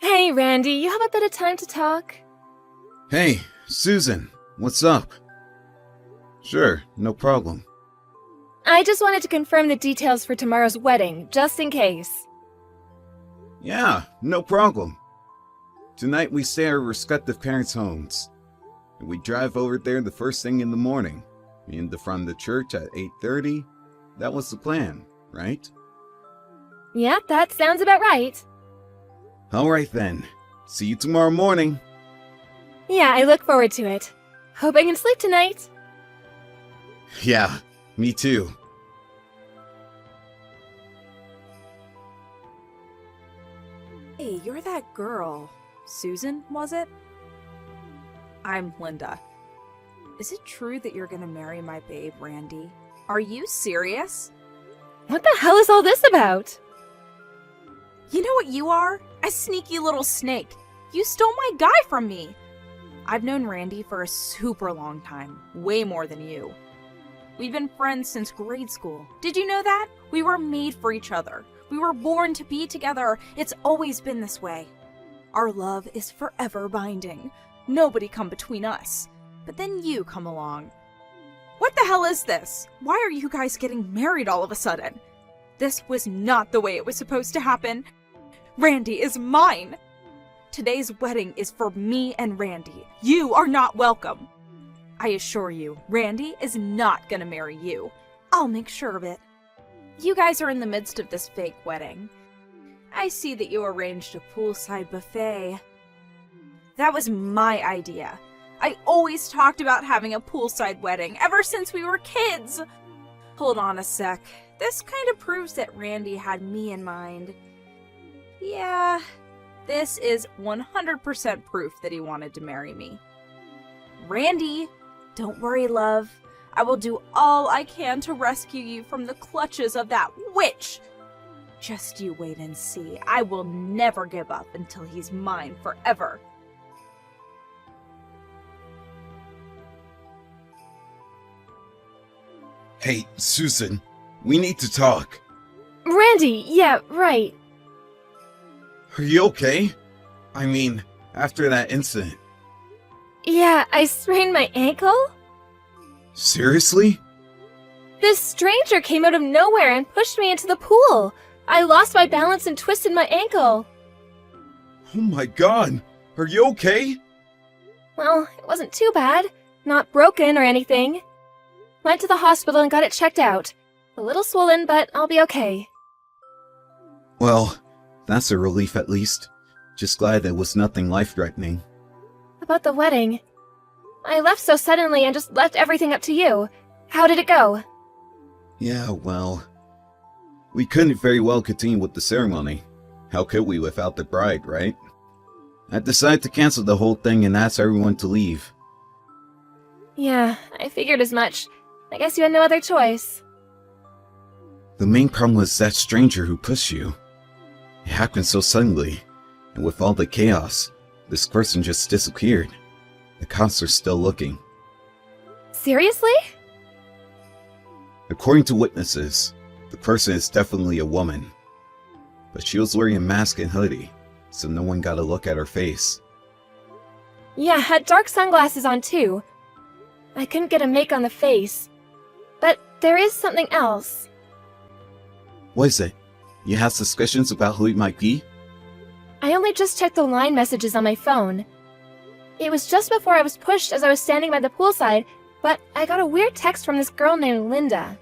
Hey, Randy, you have a bit of time to talk? Hey, Susan, what's up? Sure, no problem. I just wanted to confirm the details for tomorrow's wedding, just in case. Yeah, no problem. Tonight we stay at our respective parents' homes. And we drive over there the first thing in the morning. In the front of the church at 8:30. That was the plan, right? Yeah, that sounds about right. Alright then. See you tomorrow morning. Yeah, I look forward to it. Hope I can sleep tonight. Yeah, me too. Hey, you're that girl. Susan, was it? I'm Linda. Is it true that you're gonna marry my babe, Randy? Are you serious? What the hell is all this about? You know what you are? A sneaky little snake. You stole my guy from me. I've known Randy for a super long time, way more than you. We've been friends since grade school. Did you know that? We were made for each other. We were born to be together. It's always been this way. Our love is forever binding. Nobody come between us. But then you come along. What the hell is this? Why are you guys getting married all of a sudden? This was not the way it was supposed to happen. Randy is mine. Today's wedding is for me and Randy. You are not welcome. I assure you, Randy is not gonna marry you. I'll make sure of it. You guys are in the midst of this fake wedding. I see that you arranged a poolside buffet. That was my idea. I always talked about having a poolside wedding ever since we were kids. Hold on a sec. This kind of proves that Randy had me in mind. Yeah, this is 100% proof that he wanted to marry me. Randy, don't worry, love. I will do all I can to rescue you from the clutches of that witch. Just you wait and see. I will never give up until he's mine forever. Hey, Susan, we need to talk. Randy, yeah, right. Are you okay? I mean, after that incident. Yeah, I sprained my ankle? Seriously? This stranger came out of nowhere and pushed me into the pool. I lost my balance and twisted my ankle. Oh my god, are you okay? Well, it wasn't too bad. Not broken or anything. Went to the hospital and got it checked out. A little swollen, but I'll be okay. Well, that's a relief at least. Just glad it was nothing life-threatening. About the wedding. I left so suddenly and just left everything up to you. How did it go? Yeah, well, we couldn't very well continue with the ceremony. How could we without the bride, right? I decided to cancel the whole thing and ask everyone to leave. Yeah, I figured as much. I guess you had no other choice. The main problem was that stranger who pushed you. It happened so suddenly, and with all the chaos, this person just disappeared. The cops are still looking. Seriously? According to witnesses, the person is definitely a woman. But she was wearing a mask and hoodie, so no one got a look at her face. Yeah, had dark sunglasses on too. I couldn't get a make on the face. But there is something else. What is it? You have suspicions about who it might be? I only just checked the line messages on my phone. It was just before I was pushed as I was standing by the poolside, but I got a weird text from this girl named Linda.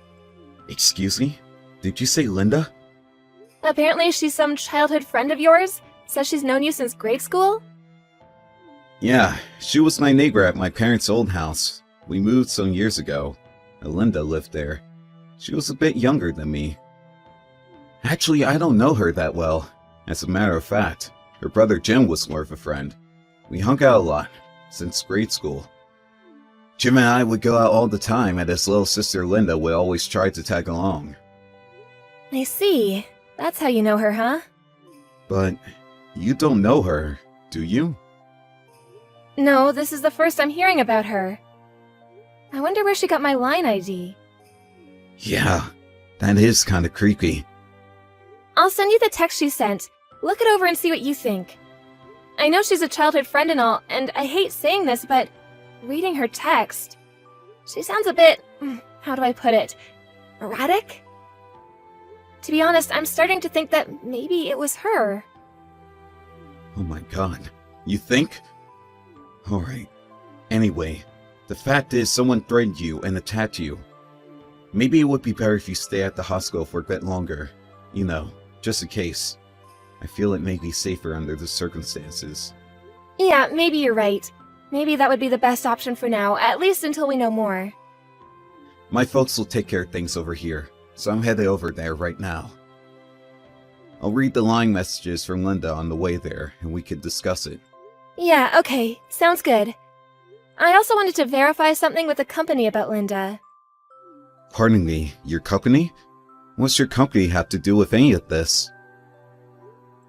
Excuse me? Did you say Linda? Apparently she's some childhood friend of yours. Says she's known you since grade school. Yeah, she was my neighbor at my parents' old house. We moved some years ago. Linda lived there. She was a bit younger than me. Actually, I don't know her that well. As a matter of fact, her brother Jim was more of a friend. We hung out a lot, since grade school. Jim and I would go out all the time, and his little sister Linda would always try to tag along. I see. That's how you know her, huh? But you don't know her, do you? No, this is the first I'm hearing about her. I wonder where she got my line ID. Yeah, that is kinda creepy. I'll send you the text she sent. Look it over and see what you think. I know she's a childhood friend and all, and I hate saying this, but reading her text, she sounds a bit, how do I put it, erratic? To be honest, I'm starting to think that maybe it was her. Oh my god. You think? Alright. Anyway, the fact is someone threatened you and attacked you. Maybe it would be better if you stay at the hospital for a bit longer. You know, just in case. I feel it may be safer under the circumstances. Yeah, maybe you're right. Maybe that would be the best option for now, at least until we know more. My folks will take care of things over here, so I'm headed over there right now. I'll read the line messages from Linda on the way there, and we could discuss it. Yeah, okay. Sounds good. I also wanted to verify something with the company about Linda. Pardon me, your company? What's your company have to do with any of this?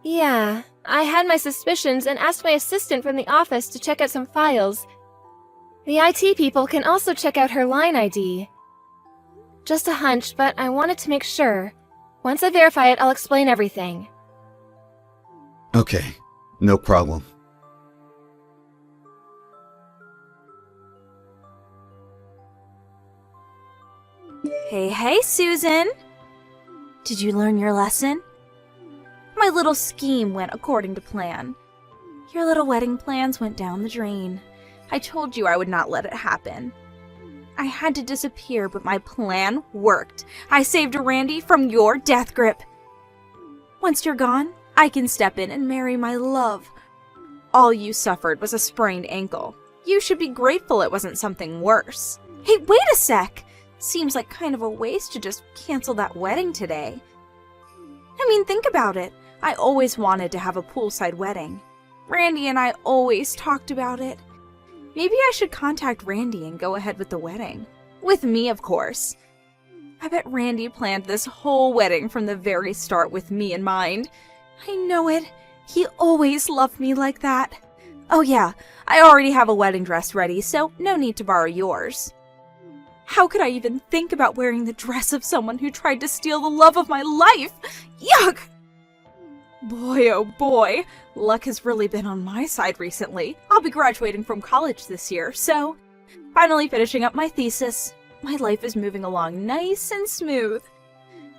Yeah, I had my suspicions and asked my assistant from the office to check out some files. The IT people can also check out her line ID. Just a hunch, but I wanted to make sure. Once I verify it, I'll explain everything. Okay, no problem. Hey, Susan! Did you learn your lesson? My little scheme went according to plan. Your little wedding plans went down the drain. I told you I would not let it happen. I had to disappear, but my plan worked. I saved Randy from your death grip. Once you're gone, I can step in and marry my love. All you suffered was a sprained ankle. You should be grateful it wasn't something worse. Hey, wait a sec! Seems like kind of a waste to just cancel that wedding today. I mean, think about it. I always wanted to have a poolside wedding. Randy and I always talked about it. Maybe I should contact Randy and go ahead with the wedding. With me, of course. I bet Randy planned this whole wedding from the very start with me in mind. I know it. He always loved me like that. Oh yeah, I already have a wedding dress ready, so no need to borrow yours. How could I even think about wearing the dress of someone who tried to steal the love of my life? Yuck! Boy, oh boy, luck has really been on my side recently. I'll be graduating from college this year, so finally finishing up my thesis. My life is moving along nice and smooth.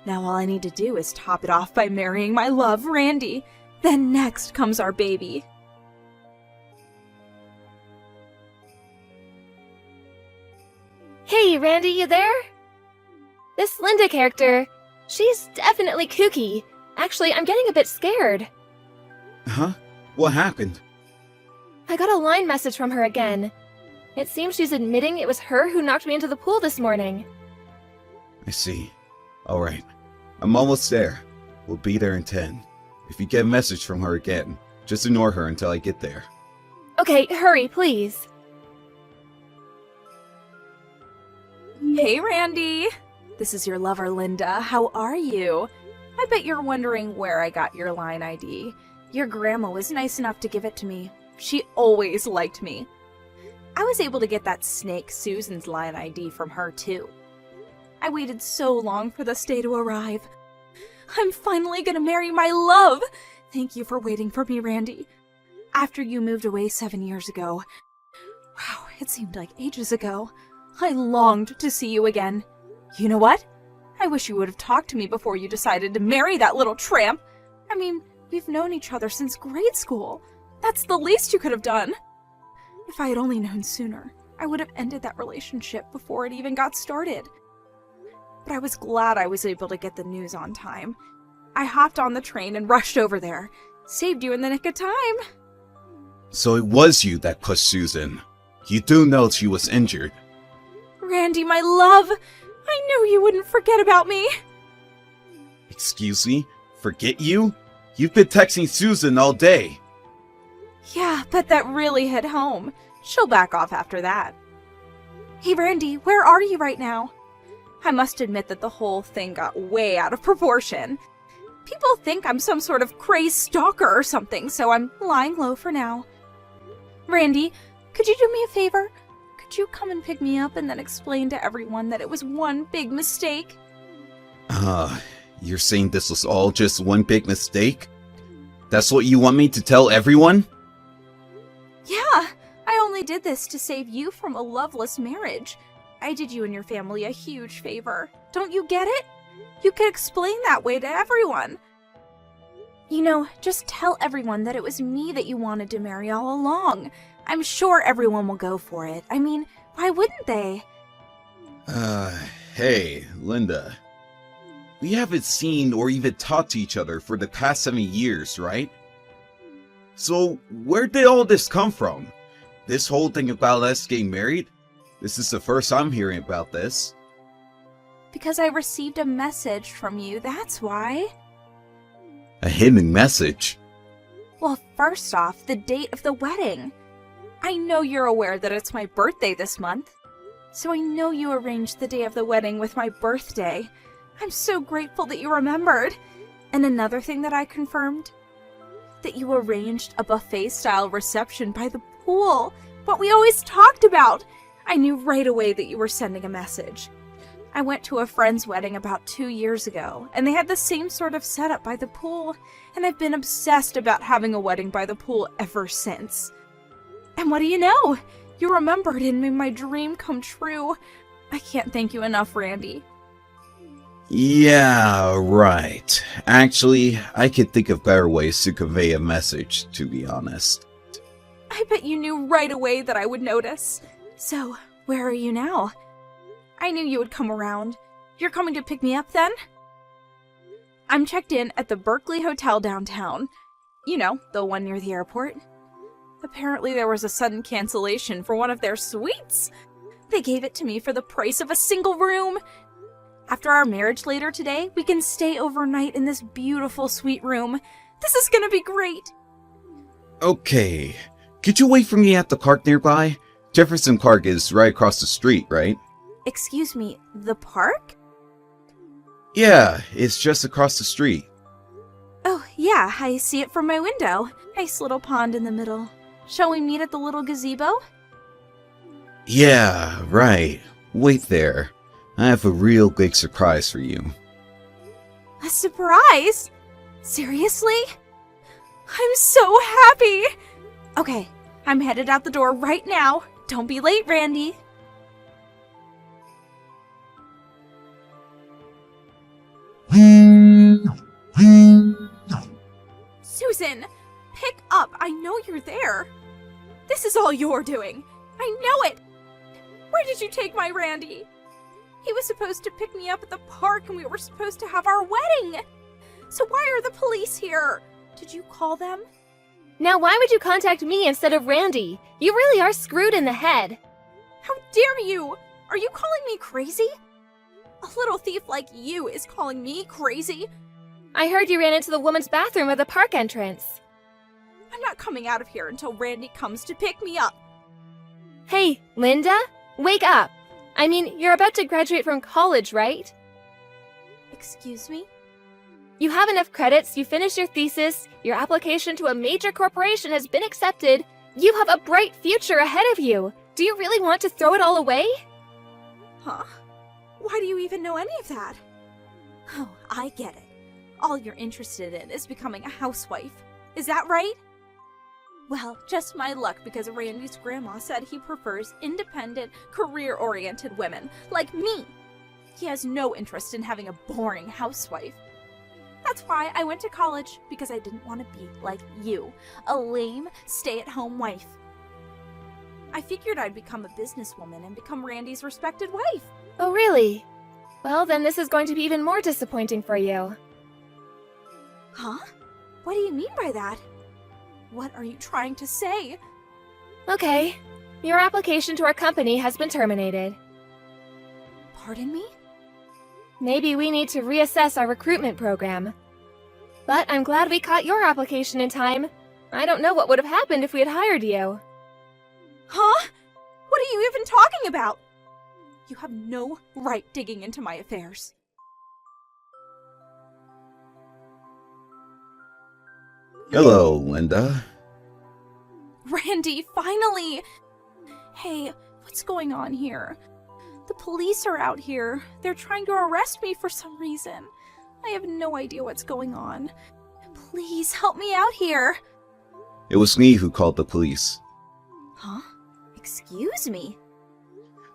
Now all I need to do is top it off by marrying my love, Randy. Then next comes our baby. Hey, Randy, you there? This Linda character, she's definitely kooky. Actually, I'm getting a bit scared. Huh? What happened? I got a line message from her again. It seems she's admitting it was her who knocked me into the pool this morning. I see. Alright. I'm almost there. We'll be there in 10. If you get a message from her again, just ignore her until I get there. Okay, hurry, please. Hey, Randy! This is your lover, Linda. How are you? I bet you're wondering where I got your line ID. Your grandma was nice enough to give it to me. She always liked me. I was able to get that snake Susan's line ID from her, too. I waited so long for this day to arrive. I'm finally gonna marry my love! Thank you for waiting for me, Randy. After you moved away 7 years ago, wow, it seemed like ages ago, I longed to see you again. You know what? I wish you would have talked to me before you decided to marry that little tramp. I mean, we've known each other since grade school. That's the least you could have done. If I had only known sooner, I would have ended that relationship before it even got started. But I was glad I was able to get the news on time. I hopped on the train and rushed over there. Saved you in the nick of time. So it was you that pushed Susan. You do know she was injured. Randy, my love! I knew you wouldn't forget about me! Excuse me? Forget you? You've been texting Susan all day. Yeah, but that really hit home. She'll back off after that. Hey, Randy, where are you right now? I must admit that the whole thing got way out of proportion. People think I'm some sort of crazed stalker or something, so I'm lying low for now. Randy, could you do me a favor? Could you come and pick me up and then explain to everyone that it was one big mistake? You're saying this was all just one big mistake? That's what you want me to tell everyone? only did this to save you from a loveless marriage. I did you and your family a huge favor. Don't you get it? You could explain that way to everyone. You know, just tell everyone that it was me that you wanted to marry all along. I'm sure everyone will go for it. I mean, why wouldn't they? Hey, Linda. We haven't seen or even talked to each other for the past 7 years, right? So, where did all this come from? This whole thing about us getting married? This is the first I'm hearing about this. Because I received a message from you, that's why. A hidden message? Well, first off, the date of the wedding. I know you're aware that it's my birthday this month. So I know you arranged the day of the wedding with my birthday. I'm so grateful that you remembered. And another thing that I confirmed? That you arranged a buffet-style reception by the pool. What we always talked about. I knew right away that you were sending a message. I went to a friend's wedding about 2 years ago, and they had the same sort of setup by the pool, and I've been obsessed about having a wedding by the pool ever since. And what do you know? You remembered and made my dream come true. I can't thank you enough, Randy. Yeah, right. Actually, I could think of better ways to convey a message, to be honest. I bet you knew right away that I would notice. So, where are you now? I knew you would come around. You're coming to pick me up then? I'm checked in at the Berkeley Hotel downtown. You know, the one near the airport. Apparently there was a sudden cancellation for one of their suites. They gave it to me for the price of a single room. After our marriage later today, we can stay overnight in this beautiful suite room. This is gonna be great. Okay. Could you wait for me at the park nearby? Jefferson Park is right across the street, right? Excuse me, the park? Yeah, it's just across the street. Oh, yeah, I see it from my window. Nice little pond in the middle. Shall we meet at the little gazebo? Yeah, right. Wait there. I have a real big surprise for you. A surprise? Seriously? I'm so happy! Okay, I'm headed out the door right now. Don't be late, Randy. Susan, pick up. I know you're there. This is all you're doing. I know it. Where did you take my Randy? He was supposed to pick me up at the park and we were supposed to have our wedding. So why are the police here? Did you call them? Now why would you contact me instead of Randy? You really are screwed in the head. How dare you? Are you calling me crazy? A little thief like you is calling me crazy. I heard you ran into the woman's bathroom at the park entrance. I'm not coming out of here until Randy comes to pick me up. Hey, Linda? Wake up! I mean, you're about to graduate from college, right? Excuse me? You have enough credits, you finished your thesis, your application to a major corporation has been accepted. You have a bright future ahead of you. Do you really want to throw it all away? Huh? Why do you even know any of that? Oh, I get it. All you're interested in is becoming a housewife. Is that right? Well, just my luck because Randy's grandma said he prefers independent, career-oriented women like me. He has no interest in having a boring housewife. That's why I went to college, because I didn't want to be like you, a lame, stay-at-home wife. I figured I'd become a businesswoman and become Randy's respected wife. Oh, really? Well, then this is going to be even more disappointing for you. Huh? What do you mean by that? What are you trying to say? Okay. Your application to our company has been terminated. Pardon me? Maybe we need to reassess our recruitment program. But I'm glad we caught your application in time. I don't know what would have happened if we had hired you. Huh? What are you even talking about? You have no right digging into my affairs. Hello, Linda. Randy, finally! Hey, what's going on here? The police are out here. They're trying to arrest me for some reason. I have no idea what's going on. Please help me out here. It was me who called the police. Huh? Excuse me?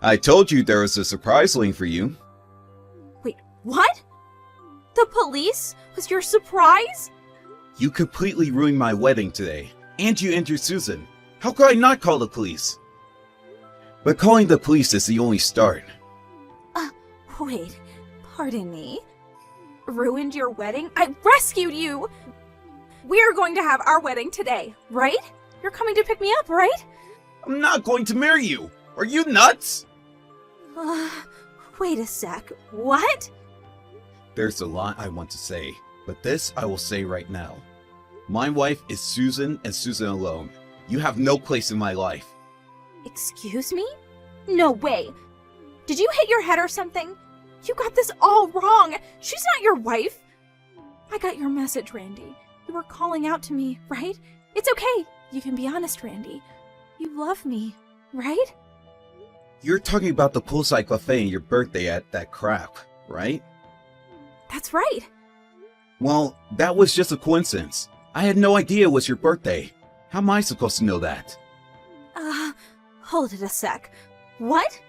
I told you there was a surprise waiting for you. Wait, what? The police was your surprise? You completely ruined my wedding today, and you injured Susan. How could I not call the police? But calling the police is the only start. Wait, pardon me? Ruined your wedding? I rescued you! We're going to have our wedding today, right? You're coming to pick me up, right? I'm not going to marry you! Are you nuts? Wait a sec. What? There's a lot I want to say, but this I will say right now. My wife is Susan and Susan alone. You have no place in my life. Excuse me? No way. Did you hit your head or something? You got this all wrong. She's not your wife. I got your message, Randy. You were calling out to me, right? It's okay. You can be honest, Randy. You love me, right? You're talking about the poolside buffet and your birthday at that crap, right? That's right. Well, that was just a coincidence. I had no idea it was your birthday. How am I supposed to know that? Hold it a sec. What?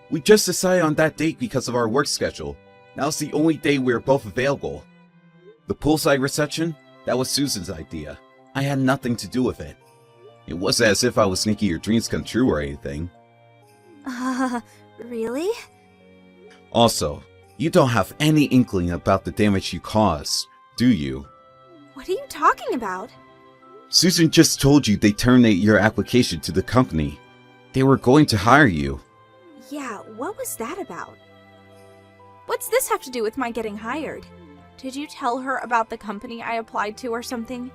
We just decided on that date because of our work schedule. Now it's the only day we're both available. The poolside reception? That was Susan's idea. I had nothing to do with it. It wasn't as if I was making your dreams come true or anything. Really? Also, you don't have any inkling about the damage you caused, do you? What are you talking about? Susan just told you they terminated your application to the company. They were going to hire you. Yeah, what was that about? What's this have to do with my getting hired? Did you tell her about the company I applied to or something?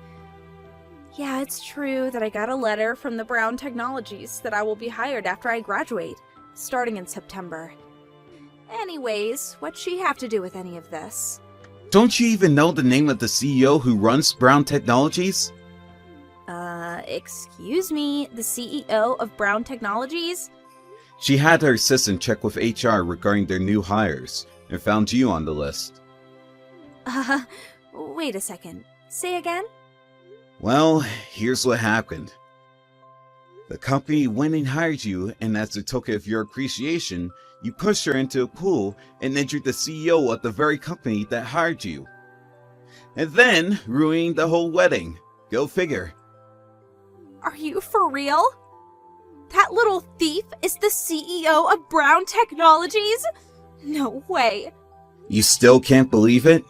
Yeah, it's true that I got a letter from the Brown Technologies that I will be hired after I graduate, starting in September. Anyways, what's she have to do with any of this? Don't you even know the name of the CEO who runs Brown Technologies? Excuse me, the CEO of Brown Technologies? She had her assistant check with HR regarding their new hires, and found you on the list. Wait a second. Say again? Well, here's what happened. The company went and hired you, and as a token of your appreciation, you pushed her into a pool and injured the CEO of the very company that hired you. And then ruining the whole wedding. Go figure. Are you for real? That little thief is the CEO of Brown Technologies? No way. You still can't believe it?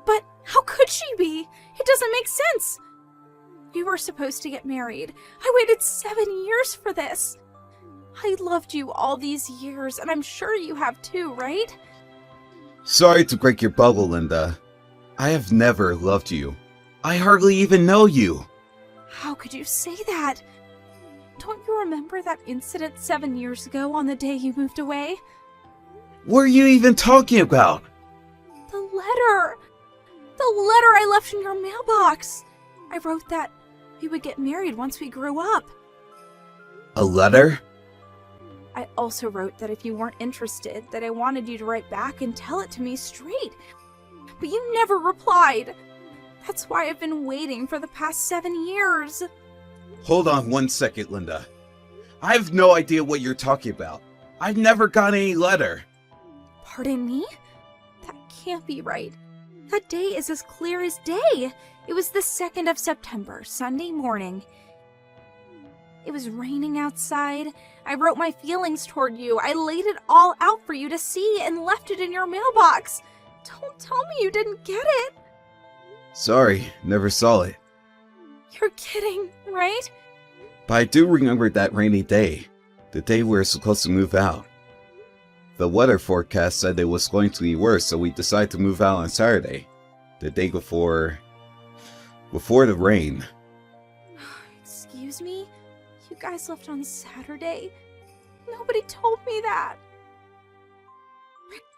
But how could she be? It doesn't make sense. We were supposed to get married. I waited 7 years for this. I loved you all these years, and I'm sure you have too, right? Sorry to break your bubble, Linda. I have never loved you. I hardly even know you. How could you say that? Don't you remember that incident 7 years ago on the day you moved away? What are you even talking about? The letter! The letter I left in your mailbox! I wrote that we would get married once we grew up. A letter? I also wrote that if you weren't interested, that I wanted you to write back and tell it to me straight. But you never replied. That's why I've been waiting for the past 7 years. Hold on 1 second, Linda. I have no idea what you're talking about. I've never got any letter. Pardon me? That can't be right. That day is as clear as day. It was the 2nd of September, Sunday morning. It was raining outside. I wrote my feelings toward you. I laid it all out for you to see and left it in your mailbox. Don't tell me you didn't get it. Sorry, never saw it. You're kidding, right? But I do remember that rainy day. The day we were supposed to move out. The weather forecast said it was going to be worse, so we decided to move out on Saturday. The day before the rain. Excuse me? You guys left on Saturday? Nobody told me that.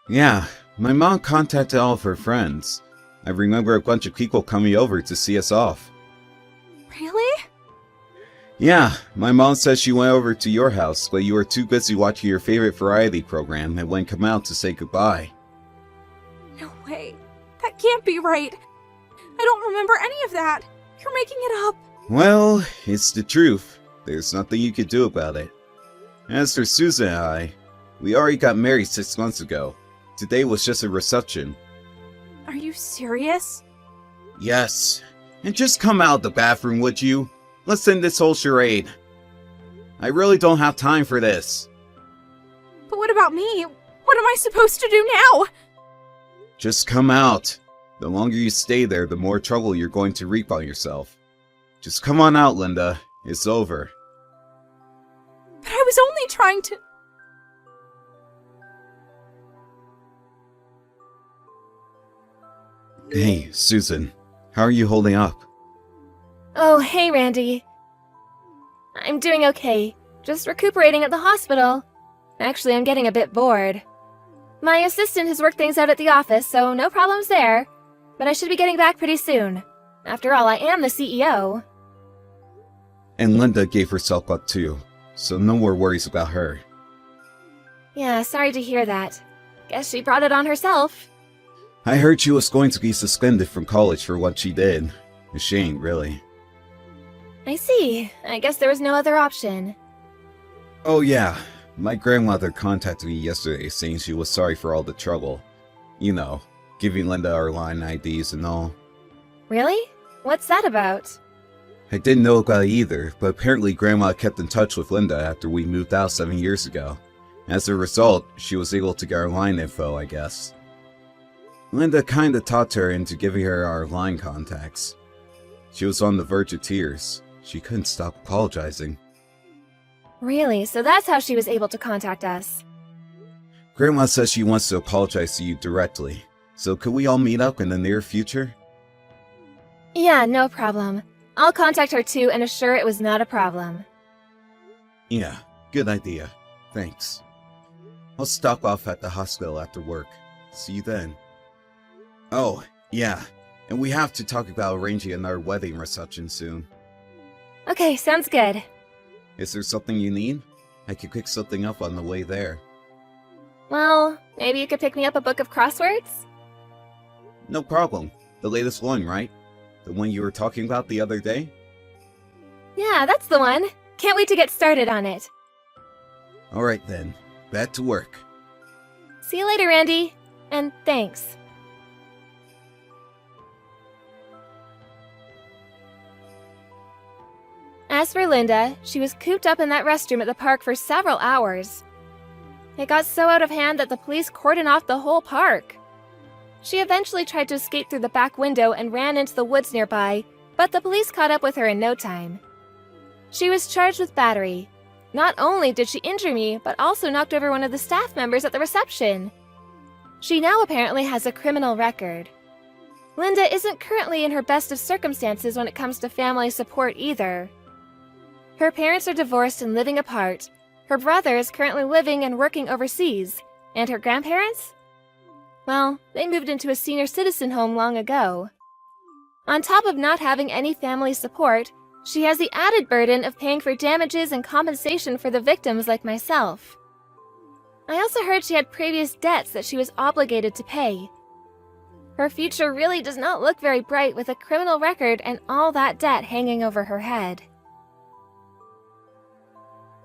Yeah, my mom contacted all of her friends. I remember a bunch of people coming over to see us off. Really? Yeah, my mom said she went over to your house, but you were too busy watching your favorite variety program and wouldn't come out to say goodbye. No way. That can't be right. I don't remember any of that. You're making it up. Well, it's the truth. There's nothing you could do about it. As for Susan and I, we already got married 6 months ago. Today was just a reception. Are you serious? Yes. And just come out of the bathroom, would you? Let's end this whole charade. I really don't have time for this. But what about me? What am I supposed to do now? Just come out. The longer you stay there, the more trouble you're going to reap on yourself. Just come on out, Linda. It's over. But I was only trying to... Hey, Susan. How are you holding up? Oh, hey, Randy. I'm doing okay. Just recuperating at the hospital. Actually, I'm getting a bit bored. My assistant has worked things out at the office, so no problems there. But I should be getting back pretty soon. After all, I am the CEO. And Linda gave herself up too, so no more worries about her. Yeah, sorry to hear that. Guess she brought it on herself. I heard she was going to be suspended from college for what she did. A shame, really. I see. I guess there was no other option. Oh yeah, my grandmother contacted me yesterday saying she was sorry for all the trouble. You know, giving Linda our line IDs and all. Really? What's that about? I didn't know about it either, but apparently Grandma kept in touch with Linda after we moved out 7 years ago. As a result, she was able to get our line info, I guess. Linda kinda talked her into giving her our line contacts. She was on the verge of tears. She couldn't stop apologizing. Really? So that's how she was able to contact us. Grandma says she wants to apologize to you directly. So could we all meet up in the near future? Yeah, no problem. I'll contact her too and assure it was not a problem. Yeah, good idea. Thanks. I'll stop off at the hospital after work. See you then. Oh, yeah, and we have to talk about arranging another wedding reception soon. Okay, sounds good. Is there something you need? I could pick something up on the way there. Well, maybe you could pick me up a book of crosswords? No problem. The latest one, right? The one you were talking about the other day? Yeah, that's the one. Can't wait to get started on it. Alright then, back to work. See you later, Randy. And thanks. As for Linda, she was cooped up in that restroom at the park for several hours. It got so out of hand that the police cordoned off the whole park. She eventually tried to escape through the back window and ran into the woods nearby, but the police caught up with her in no time. She was charged with battery. Not only did she injure me, but also knocked over one of the staff members at the reception. She now apparently has a criminal record. Linda isn't currently in her best of circumstances when it comes to family support either. Her parents are divorced and living apart. Her brother is currently living and working overseas. And her grandparents? Well, they moved into a senior citizen home long ago. On top of not having any family support, she has the added burden of paying for damages and compensation for the victims like myself. I also heard she had previous debts that she was obligated to pay. Her future really does not look very bright with a criminal record and all that debt hanging over her head.